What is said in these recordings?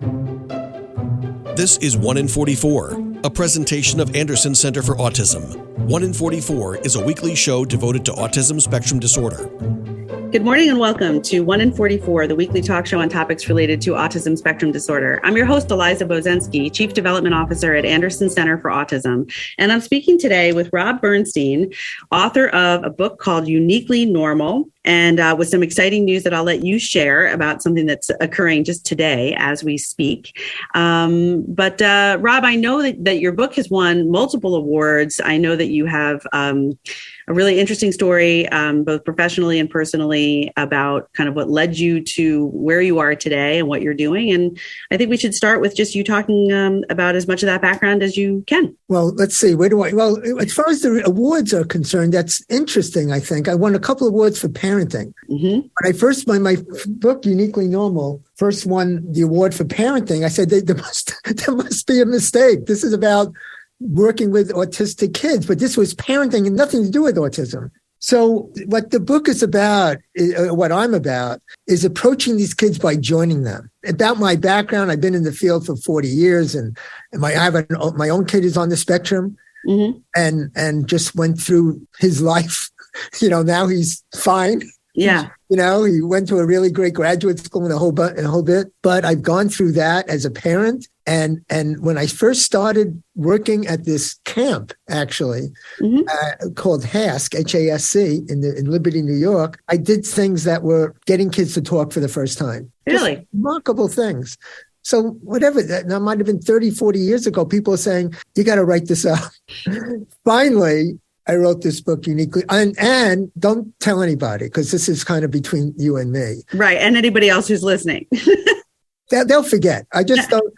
This is 1 in 44, a presentation of Anderson Center for Autism. 1 in 44 is a weekly show devoted to autism spectrum disorder. Good morning and welcome to 1 in 44, the weekly talk show on topics related to autism spectrum disorder. I'm your host, Eliza Bozensky, Chief Development Officer at Anderson Center for Autism. And I'm speaking today with Rob Bernstein, author of a book called Uniquely Normal, and with some exciting news that I'll let you share about something that's occurring just today as we speak. But Rob, I know that your book has won multiple awards. I know that you have a really interesting story, both professionally and personally, about kind of what led you to where you are today and what you're doing. And I think we should start with just you talking about as much of that background as you can. Well, let's see. Well, as far as the awards are concerned, that's interesting, I think. I won a couple of awards for parenting. Mm-hmm. When my book, Uniquely Normal, first won the award for parenting, I said, there must be a mistake. This is about working with autistic kids, but this was parenting and nothing to do with autism. So what the book is about, what I'm about, is approaching these kids by joining them. About my background, I've been in the field for 40 years, and my own kid is on the spectrum, mm-hmm. and just went through his life. Now he's fine. Yeah. He went to a really great graduate school and a whole bit. But I've gone through that as a parent. And when I first started working at this camp, actually, mm-hmm. Called HASC, H-A-S-C, in Liberty, New York, I did things that were getting kids to talk for the first time. Really? Just remarkable things. So whatever, that might have been 30, 40 years ago, people are saying, you got to write this up. Finally, I wrote this book uniquely, and don't tell anybody, because this is kind of between you and me. Right, and anybody else who's listening. They'll forget. I just don't.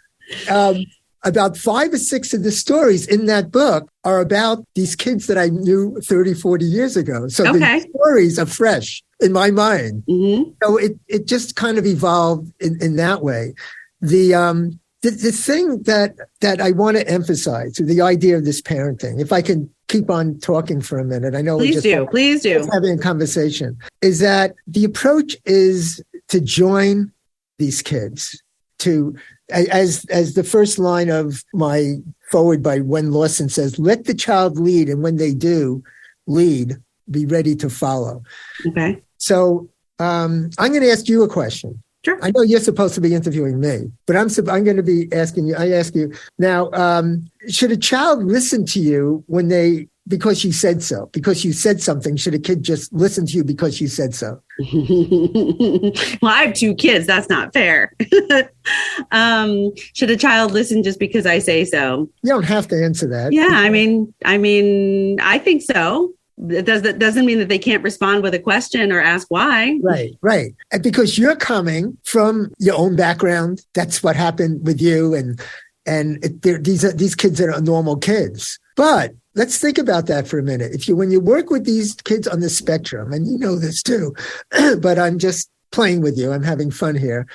About 5 or 6 of the stories in that book are about these kids that I knew 30, 40 years ago. So the stories are fresh in my mind. Mm-hmm. So it just kind of evolved in that way. The thing that I want to emphasize, the idea of this parenting, if I can keep on talking for a minute. I know please do having a conversation, is that the approach is to join these kids, to, as the first line of my foreword by Wen Lawson says, let the child lead, and when they do lead, be ready to follow. Okay. So I'm going to ask you a question. Sure. I know you're supposed to be interviewing me, but I'm going to be asking you. I ask you now: should a child listen to you because you said so? Because you said something, should a kid just listen to you because you said so? Well, I have 2 kids. That's not fair. Should a child listen just because I say so? You don't have to answer that. Yeah, I mean, I think so. That doesn't mean that they can't respond with a question or ask why. Right. And because you're coming from your own background, that's what happened with you, these kids are normal kids. But let's think about that for a minute. When you work with these kids on the spectrum, and you know this too, but I'm just playing with you. I'm having fun here.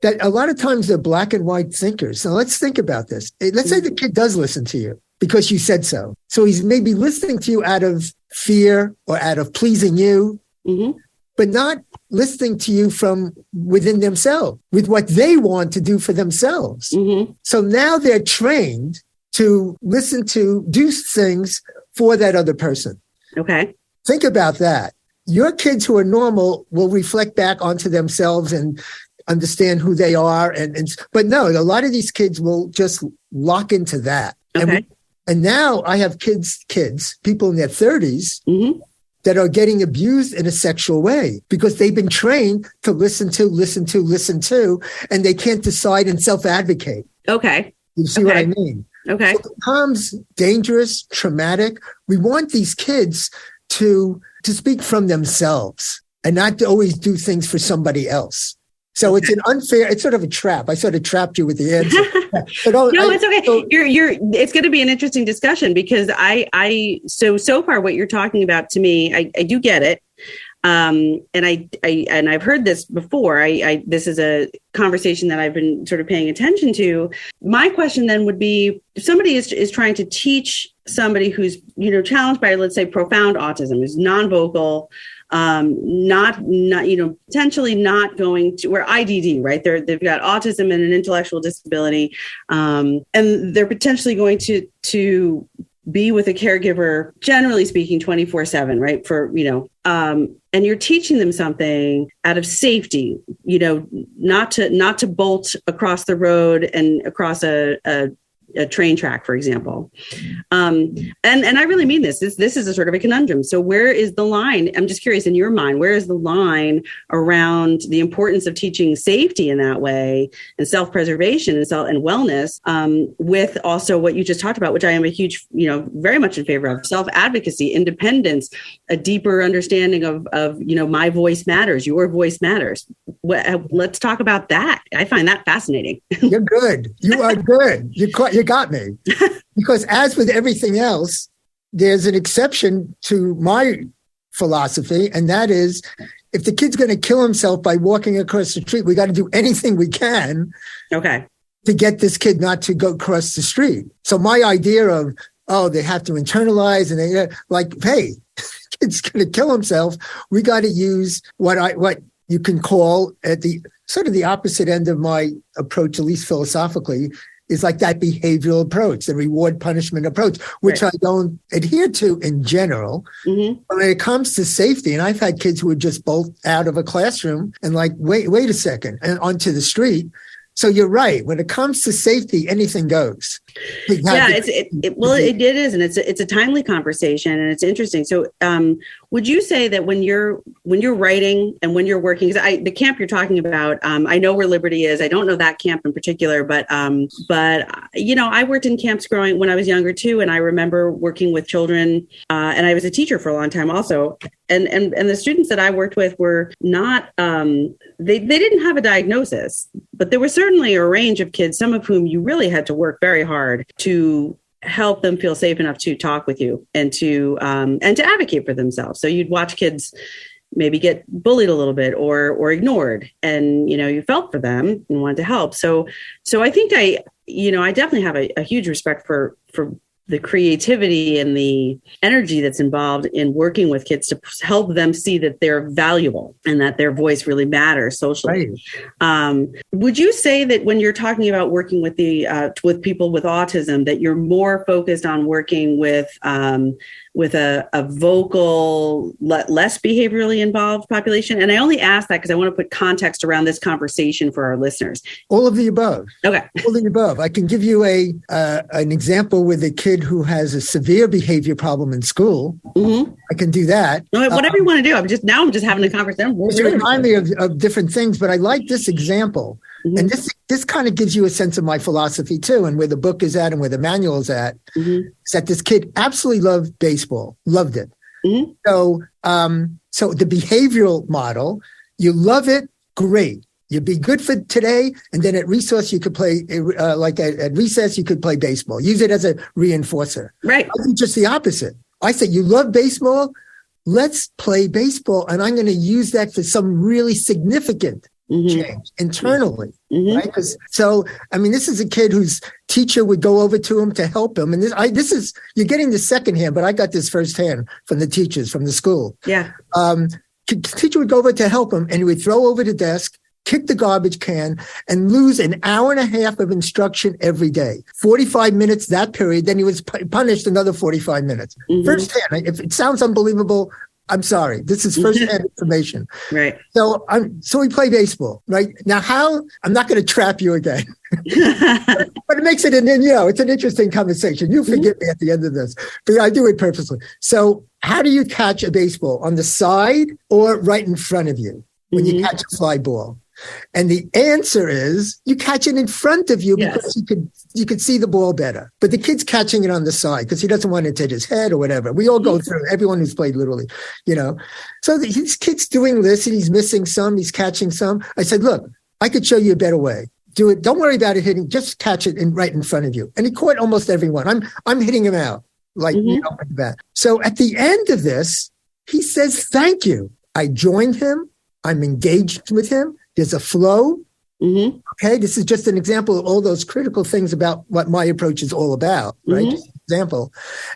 That a lot of times they're black and white thinkers. So let's think about this. Let's say the kid does listen to you because you said so. So he's maybe listening to you out of fear or out of pleasing you, mm-hmm. but not listening to you from within themselves, with what they want to do for themselves. Mm-hmm. So now they're trained to listen to, do things for that other person. Okay. Think about that. Your kids who are normal will reflect back onto themselves and understand who they are. But no, a lot of these kids will just lock into that. Okay. And now I have kids, people in their 30s, mm-hmm. that are getting abused in a sexual way because they've been trained to listen to, and they can't decide and self-advocate. Okay. You see what I mean? Okay. So it becomes dangerous, traumatic. We want these kids to speak from themselves and not to always do things for somebody else. So it's it's sort of a trap. I sort of trapped you with the answer. No, it's okay. It's going to be an interesting discussion because so far what you're talking about to me, I do get it. And I've heard this before. This is a conversation that I've been sort of paying attention to. My question then would be, if somebody is trying to teach somebody who's, challenged by, let's say, profound autism, who's non-vocal, not potentially not going to, we're IDD, right? They've got autism and an intellectual disability, and they're potentially going to be with a caregiver, generally speaking, 24/7, right? And you're teaching them something out of safety, not to bolt across the road and across a train track, for example. And I really mean this. This is a sort of a conundrum. So where is the line? I'm just curious, in your mind, where is the line around the importance of teaching safety in that way and self-preservation and wellness, with also what you just talked about, which I am a huge, very much in favor of: self-advocacy, independence, a deeper understanding of my voice matters, your voice matters. Let's talk about that. I find that fascinating. You're good. You are good. You got me. Because as with everything else, there's an exception to my philosophy, and that is, if the kid's going to kill himself by walking across the street, we got to do anything we can to get this kid not to go across the street. So my idea of, they have to internalize, and hey, kid's going to kill himself, we got to use what you can call, at the sort of the opposite end of my approach, at least philosophically, is like that behavioral approach, the reward punishment approach, which I don't adhere to in general. Mm-hmm. But when it comes to safety, and I've had kids who would just bolt out of a classroom and wait a second, and onto the street. So you're right. When it comes to safety, anything goes. It is, and it's a timely conversation, and it's interesting. So, would you say that when you're writing and when you're working, because the camp you're talking about, I know where Liberty is. I don't know that camp in particular, but I worked in camps when I was younger too, and I remember working with children, and I was a teacher for a long time also. And the students that I worked with were not, they didn't have a diagnosis, but there was certainly a range of kids, some of whom you really had to work very hard to help them feel safe enough to talk with you and to advocate for themselves. So you'd watch kids maybe get bullied a little bit or ignored, and you felt for them and wanted to help. So I think I definitely have a huge respect for the creativity and the energy that's involved in working with kids to help them see that they're valuable and that their voice really matters socially. Right. Would you say that when you're talking about working with with people with autism, that you're more focused on working with a vocal, less behaviorally involved population? And I only ask that because I want to put context around this conversation for our listeners. All of the above. Okay. All of the above. I can give you an example with a kid who has a severe behavior problem in school. Mm-hmm. I can do that. Whatever you want to do. I'm just having a conversation. It reminds me of different things, but I like this example. Mm-hmm. And this kind of gives you a sense of my philosophy too, and where the book is at and where the manual is at. Mm-hmm. Is that this kid absolutely loved baseball, loved it. Mm-hmm. So the behavioral model, you love it, great. You'd be good for today, and then at recess you could play, at recess you could play baseball. Use it as a reinforcer. Right. I do just the opposite. I say, you love baseball, let's play baseball, and I'm going to use that for some really significant change internally. Mm-hmm. Right? This is a kid whose teacher would go over to him to help him. And this is, you're getting the secondhand, but I got this firsthand from the teachers from the school. Yeah. Teacher would go over to help him, and he would throw over the desk, kick the garbage can, and lose an hour and a half of instruction every day. 45 minutes that period, then he was punished another 45 minutes. Mm-hmm. Firsthand. If it sounds unbelievable, I'm sorry. This is first-hand information. Right. So we play baseball, right? Now I'm not going to trap you again, but it makes it it's an interesting conversation. You forgive me at the end of this, but I do it purposely. So how do you catch a baseball? On the side or right in front of you when you catch a fly ball? And the answer is you catch it in front of you because you could see the ball better. But the kid's catching it on the side because he doesn't want it to hit his head or whatever. We all go through, everyone who's played literally, So his kid's doing this and he's missing some, he's catching some. I said, look, I could show you a better way. Do it. Don't worry about it hitting. Just catch it right in front of you. And he caught almost everyone. I'm hitting him out like that. So at the end of this, he says, thank you. I joined him. I'm engaged with him. There's a flow. Mm-hmm. Okay. This is just an example of all those critical things about what my approach is all about, right? Mm-hmm. example.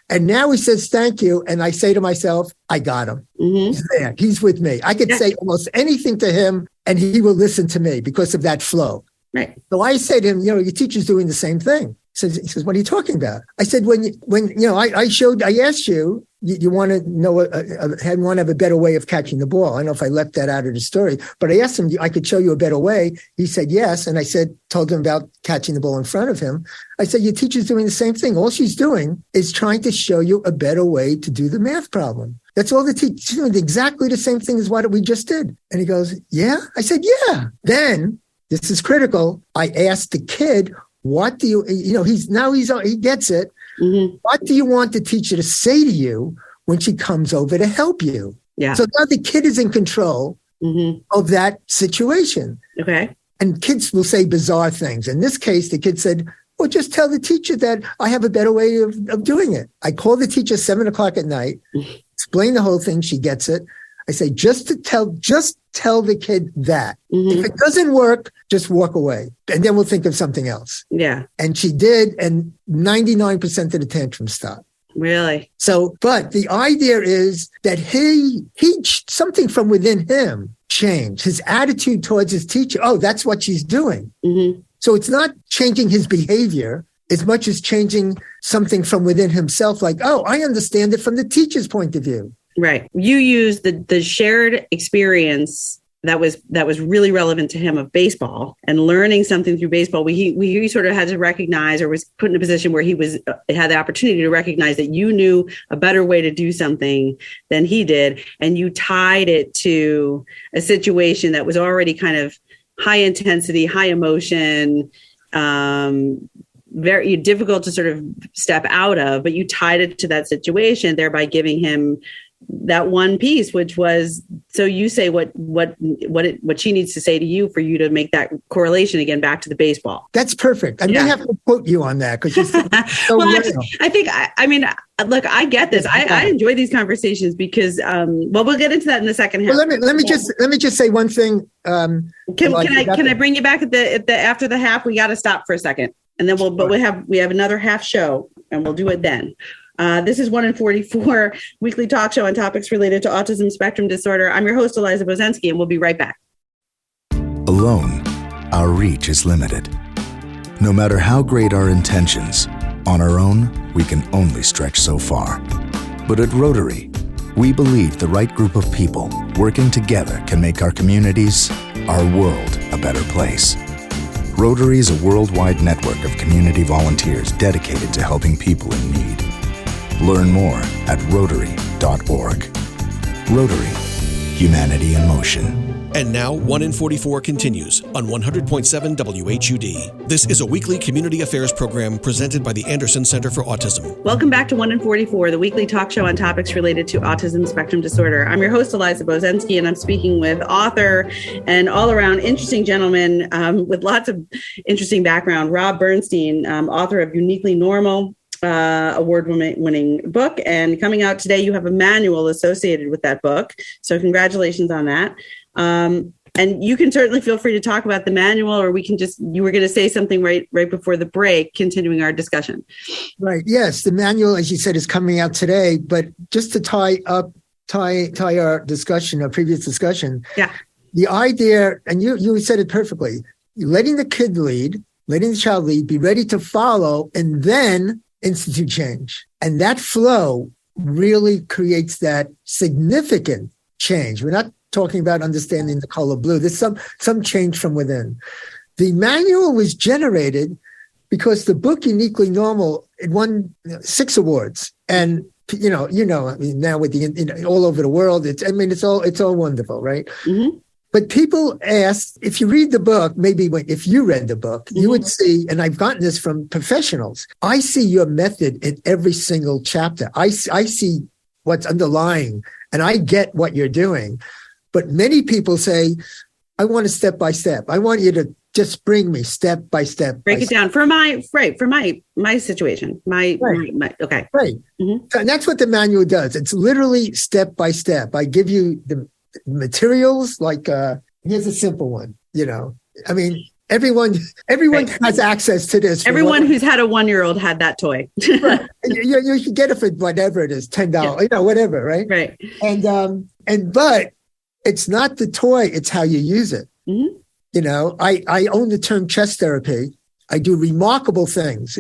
And now he says, thank you. And I say to myself, I got him. He's there. He's with me. I could say almost anything to him and he will listen to me because of that flow. Right. So I say to him, your teacher's doing the same thing. He says, what are you talking about? I said, I asked you, you want to know, want to have a better way of catching the ball. I don't know if I left that out of the story, but I asked him, I could show you a better way. He said, yes. And I told him about catching the ball in front of him. I said, your teacher's doing the same thing. All she's doing is trying to show you a better way to do the math problem. That's all the teacher's doing, exactly the same thing as what we just did. And he goes, yeah. I said, yeah. Then, this is critical, I asked the kid, what do you, he gets it. What do you want the teacher to say to you when she comes over to help you? Yeah. So now the kid is in control of that situation. Okay. And kids will say bizarre things. In this case, the kid said, well, just tell the teacher that I have a better way of doing it. I call the teacher 7:00 at night, explain the whole thing. She gets it. I say, just tell the kid that. If it doesn't work, just walk away. And then we'll think of something else. Yeah. And she did. And 99% of the tantrum stopped. Really? So, but the idea is that he something from within him changed. His attitude towards his teacher. Oh, that's what she's doing. So it's not changing his behavior as much as changing something from within himself. Like, oh, I understand it from the teacher's point of view. Right. You used the shared experience that was really relevant to him of baseball and learning something through baseball. He sort of had to recognize, or was put in a position where he had the opportunity to recognize that you knew a better way to do something than he did. And you tied it to a situation that was already kind of high intensity, high emotion, very difficult to sort of step out of, but you tied it to that situation, thereby giving him that one piece, which was, so you say what she needs to say to you for you to make that correlation again back to the baseball. That's perfect. I may have to quote you on that because so well, I mean, look, I get this. I enjoy these conversations because, we'll get into that in the second half. Well, let me just say one thing. Can I bring you back at the after the half? We got to stop for a second, and then we have another half show, and we'll do it then. This is 1 in 44 weekly talk show on topics related to autism spectrum disorder. I'm your host, Eliza Bozensky, and we'll be right back. Alone, our reach is limited. No matter how great our intentions, on our own, we can only stretch so far. But at Rotary, we believe the right group of people working together can make our communities, our world, a better place. Rotary is a worldwide network of community volunteers dedicated to helping people in need. Learn more at Rotary.org. Rotary, humanity in motion. And now 1 in 44 continues on 100.7 WHUD. This is a weekly community affairs program presented by the Anderson Center for Autism. Welcome back to 1 in 44, the weekly talk show on topics related to autism spectrum disorder. I'm your host, Eliza Bozensky, and I'm speaking with author and all-around interesting gentleman with lots of interesting background, Rob Bernstein, author of Uniquely Normal, award-winning book. And coming out today, you have a manual associated with that book. So congratulations on that. And you can certainly feel free to talk about the manual, or we can you were going to say something right before the break, continuing our discussion. Right. Yes. The manual, as you said, is coming out today, but just to tie our discussion, our previous discussion. Yeah. The idea, and you said it perfectly, letting the kid lead, letting the child lead, be ready to follow, and then institute change. And that flow really creates that significant change. We're not talking about understanding the color blue. There's some change from within. The manual was generated because the book Uniquely Normal, it won 6 awards. And now with the all over the world, it's all wonderful, right? Mm-hmm. But people ask, if you read the book, if you read the book, you would see, and I've gotten this from professionals, I see your method in every single chapter. I see what's underlying, and I get what you're doing. But many people say, I want to step by step. I want you to just bring me step by step. Break it down for my situation. Okay. Right. Mm-hmm. And that's what the manual does. It's literally step by step. I give you the materials, like here's a simple one, Everyone Right. has access to this. Everyone who's had a 1-year-old had that toy. Right. You can get it for whatever it is, $10, whatever, right? Right. But it's not the toy; it's how you use it. Mm-hmm. I own the term chess therapy. I do remarkable things,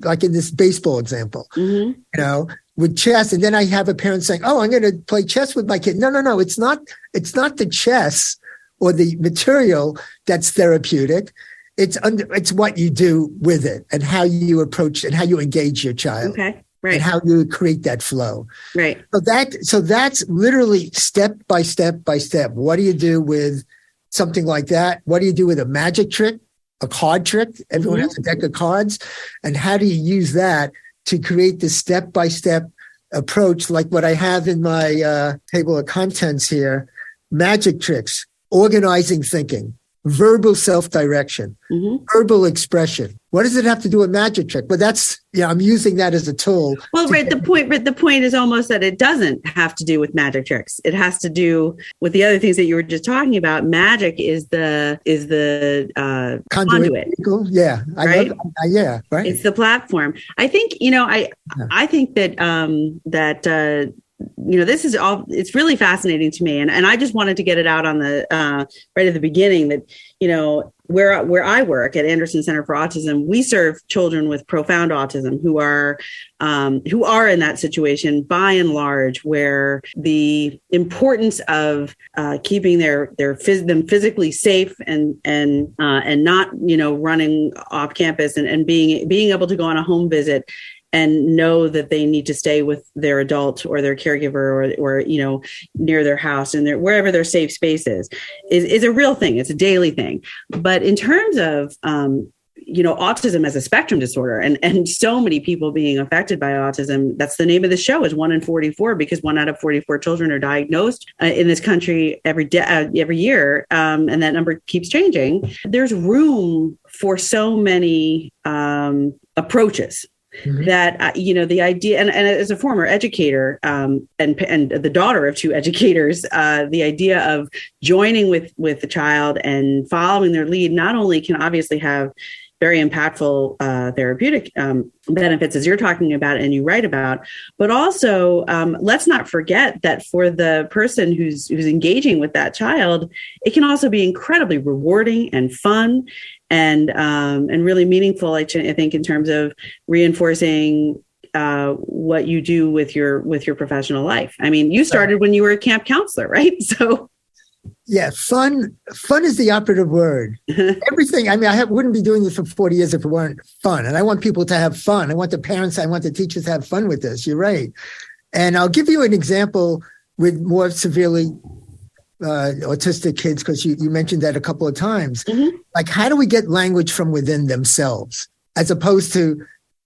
like in this baseball example. Mm-hmm. With chess, and then I have a parent saying, "Oh, I'm going to play chess with my kid." No. It's not the chess or the material that's therapeutic. It's what you do with it and how you approach and how you engage your child. Okay. Right. And how you create that flow. Right. So that's literally step by step by step. What do you do with something like that? What do you do with a magic trick, a card trick? Everyone has a deck of cards. And how do you use that to create this step by step approach, like what I have in my table of contents here? Magic tricks, organizing thinking, verbal self-direction, verbal expression. What does it have to do with magic trick? But I'm using that as a tool. Well, right. The point is almost that it doesn't have to do with magic tricks. It has to do with the other things that you were just talking about. Magic is the conduit. Yeah. Right. Right. It's the platform. I think, I think that, this is all, it's really fascinating to me. And I just wanted to get it out on the, right at the beginning that, where I work at Anderson Center for Autism, we serve children with profound autism who are in that situation by and large, where the importance of keeping them physically safe and not, running off campus and being able to go on a home visit and know that they need to stay with their adult or their caregiver or near their house and wherever their safe space is a real thing. It's a daily thing. But in terms of, autism as a spectrum disorder and so many people being affected by autism, that's the name of the show, is 1 in 44, because 1 out of 44 children are diagnosed in this country every year. And that number keeps changing. There's room for so many approaches. Mm-hmm. That, the idea, and as a former educator and the daughter of 2 educators, the idea of joining with the child and following their lead not only can obviously have very impactful therapeutic benefits, as you're talking about and you write about, but also let's not forget that for the person who's engaging with that child, it can also be incredibly rewarding and fun and really meaningful, I think, in terms of reinforcing what you do with your professional life. I mean, you started when you were a camp counselor, right? So. Yeah, fun is the operative word. Everything. I mean, I wouldn't be doing this for 40 years if it weren't fun. And I want people to have fun. I want the parents, I want the teachers to have fun with this. You're right. And I'll give you an example with more severely autistic kids, because you mentioned that a couple of times. Mm-hmm. Like, how do we get language from within themselves as opposed to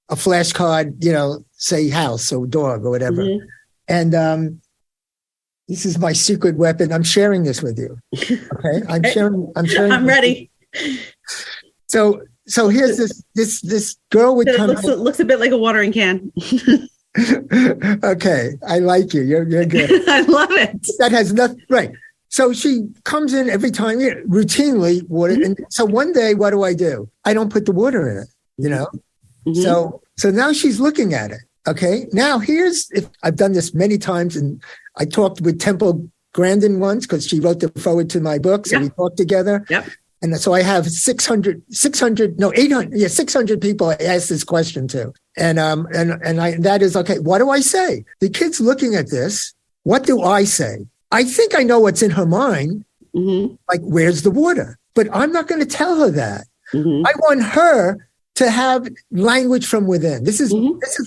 a flashcard, say house or dog or whatever. Mm-hmm. And this is my secret weapon. I'm sharing this with you. Okay. I'm sharing. I'm ready. So here's this girl with looks a bit like a watering can. Okay. I like you. You're good. I love it. That has nothing. Right. So she comes in every time, routinely water. Mm-hmm. And so one day, what do? I don't put the water in it, Mm-hmm. So now she's looking at it. Okay. Now if I've done this many times, and I talked with Temple Grandin once because she wrote the forward to my books, and we talked together. Yep. And so I have 600 people I ask this question to. And that is, okay, what do I say? The kid's looking at this. What do I say? I think I know what's in her mind. Mm-hmm. Like, where's the water? But I'm not going to tell her that. Mm-hmm. I want her to have language from within. This is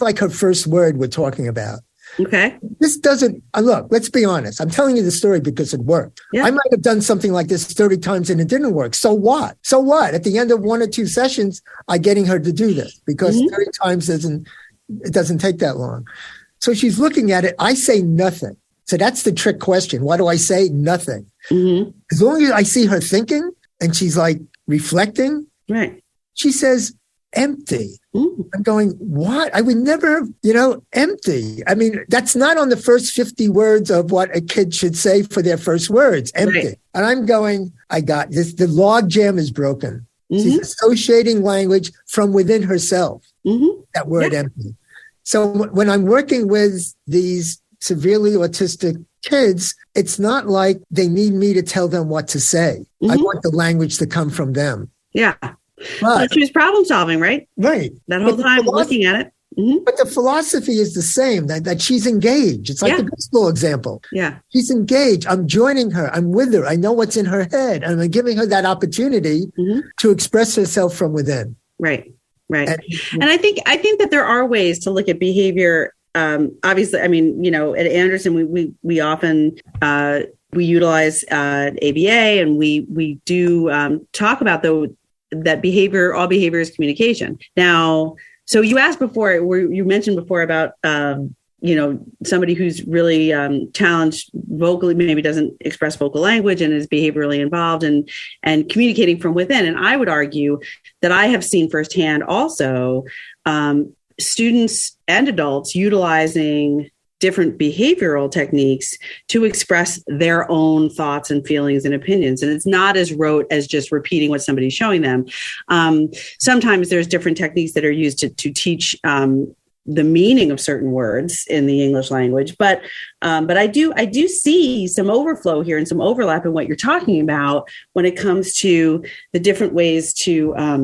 like her first word we're talking about. Okay. This doesn't, look, let's be honest. I'm telling you the story because it worked. Yeah. I might have done something like this 30 times and it didn't work. So what? At the end of 1 or 2 sessions, I'm getting her to do this because 30 times it doesn't take that long. So she's looking at it. I say nothing. So that's the trick question. What do I say? Nothing. Mm-hmm. As long as I see her thinking and she's like reflecting, right? She says, empty. Ooh. I'm going, what? I would never, empty. I mean, that's not on the first 50 words of what a kid should say for their first words, empty. Right. And I'm going, I got this. The log jam is broken. She's associating language from within herself, that word empty. So when I'm working with these severely autistic kids, it's not like they need me to tell them what to say. I want the language to come from them. Yeah. But she was problem solving, right? Right. That whole time looking at it. But the philosophy is the same, that she's engaged. It's like the baseball example. Yeah. She's engaged. I'm joining her. I'm with her. I know what's in her head. And I'm giving her that opportunity to express herself from within. Right. Right. And I think that there are ways to look at behavior. Obviously, I mean, at Anderson, we often we utilize ABA, and we do talk about that behavior. All behavior is communication. Now, so you asked before, you mentioned before about somebody who's really challenged vocally, maybe doesn't express vocal language and is behaviorally involved and communicating from within. And I would argue that I have seen firsthand also students and adults utilizing different behavioral techniques to express their own thoughts and feelings and opinions. And it's not as rote as just repeating what somebody's showing them. Sometimes there's different techniques that are used to teach the meaning of certain words in the English language. But I do see some overflow here and some overlap in what you're talking about when it comes to the different ways to, I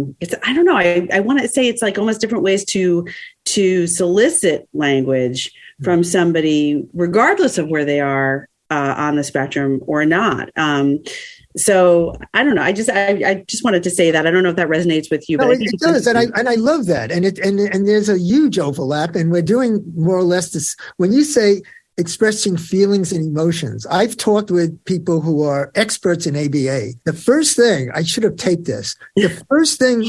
want to say it's like almost different ways to solicit language from somebody, regardless of where they are on the spectrum or not. So I don't know. I just wanted to say that. I don't know if that resonates with you. No, but it does, and I love that. And there's a huge overlap, and we're doing more or less this. When you say expressing feelings and emotions, I've talked with people who are experts in ABA. The first thing, I should have taped this. The first thing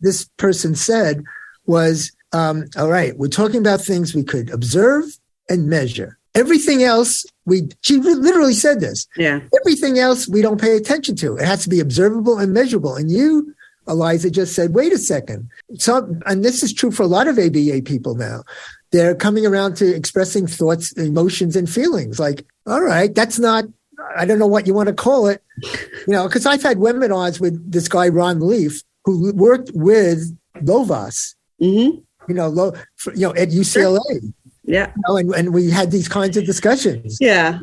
this person said was, all right, we're talking about things we could observe and measure. Everything else, she literally said this. Yeah. Everything else we don't pay attention to. It has to be observable and measurable. And you, Eliza, just said, wait a second. And this is true for a lot of ABA people now. They're coming around to expressing thoughts, emotions, and feelings. Like, all right, that's not, I don't know what you want to call it. Because I've had webinars with this guy, Ron Leaf, who worked with Lovas, at UCLA. Sure. Yeah. And we had these kinds of discussions. Yeah.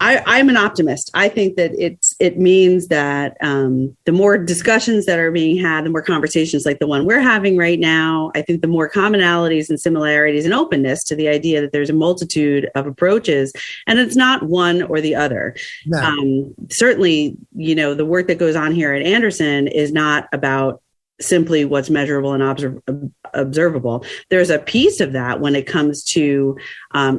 I'm an optimist. I think that it means that the more discussions that are being had, the more conversations like the one we're having right now, I think the more commonalities and similarities and openness to the idea that there's a multitude of approaches and it's not one or the other. No. Certainly, the work that goes on here at Anderson is not about simply what's measurable and observable. There's a piece of that when it comes to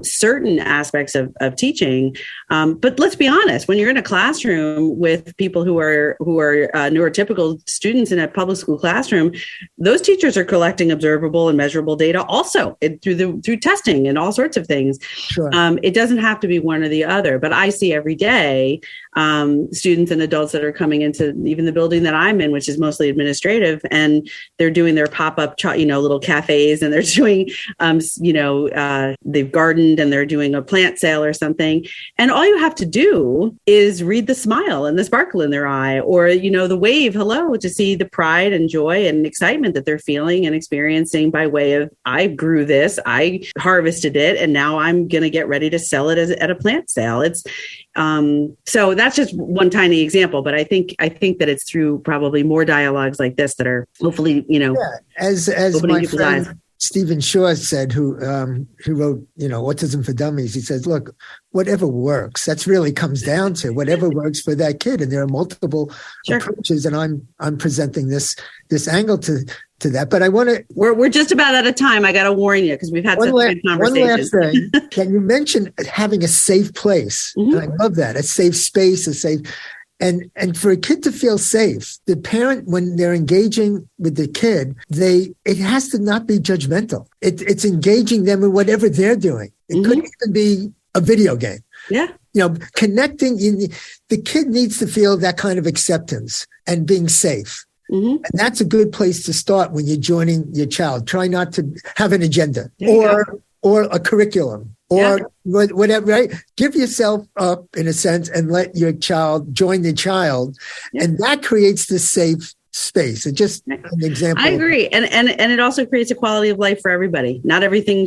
certain aspects of teaching. But let's be honest, when you're in a classroom with people who are neurotypical students in a public school classroom, those teachers are collecting observable and measurable data also through testing and all sorts of things. Sure. It doesn't have to be one or the other, but I see every day students and adults that are coming into even the building that I'm in, which is mostly administrative, and they're doing their pop-up, little cafes, and they're doing, they've gardened and they're doing a plant sale or something. And all you have to do is read the smile and the sparkle in their eye, or, the wave hello, to see the pride and joy and excitement that they're feeling and experiencing by way of, I grew this, I harvested it, and now I'm going to get ready to sell it at a plant sale. So that's just one tiny example, but I think that it's through probably more dialogues like this that are hopefully, as my friend eyes. Stephen Shaw said, who wrote, Autism for Dummies. He says, look, whatever works, that's really comes down to whatever works for that kid. And there are multiple approaches, and I'm presenting this angle to that. But I want to. We're just about out of time. I got to warn you because we've had such good conversations. One last thing. Can you mention having a safe place? Mm-hmm. And I love that. A safe space, a safe. And for a kid to feel safe, the parent, when they're engaging with the kid, it has to not be judgmental. It's engaging them in whatever they're doing. It could even be a video game. Yeah. Connecting the kid needs to feel that kind of acceptance and being safe. Mm-hmm. And that's a good place to start when you're joining your child. Try not to have an agenda or a curriculum. or whatever, right? Give yourself up in a sense and let your child join the child. And that creates the safe space. It's just an example. I agree. And it also creates a quality of life for everybody. Not every day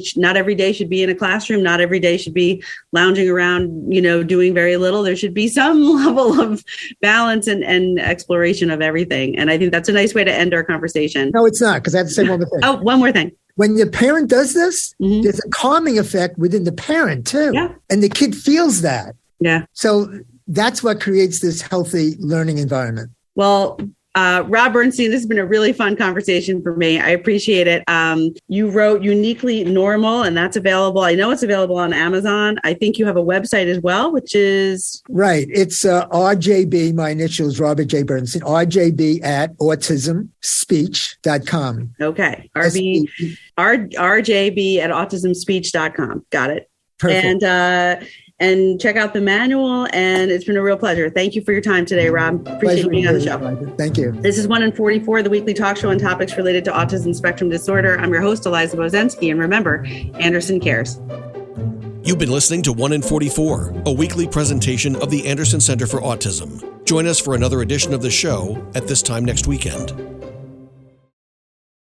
should be in a classroom. Not every day should be lounging around, doing very little. There should be some level of balance and exploration of everything. And I think that's a nice way to end our conversation. No, it's not, because I have to say one more thing. Oh, one more thing. When the parent does this, there's a calming effect within the parent too. Yeah. And the kid feels that. Yeah. So that's what creates this healthy learning environment. Well, Rob Bernstein, this has been a really fun conversation for me. I appreciate it. You wrote Uniquely Normal, and that's available. I know it's available on Amazon. I think you have a website as well, which is... Right. It's RJB, my initials, Robert J. Bernstein, RJB at autismspeech.com. Okay. RJB at autismspeech.com. Got it. Perfect. And check out the manual. And it's been a real pleasure. Thank you for your time today, Rob. Appreciate being on the show. Thank you. This is 1 in 44, the weekly talk show on topics related to autism spectrum disorder. I'm your host, Eliza Bozensky. And remember, Anderson cares. You've been listening to 1 in 44, a weekly presentation of the Anderson Center for Autism. Join us for another edition of the show at this time next weekend.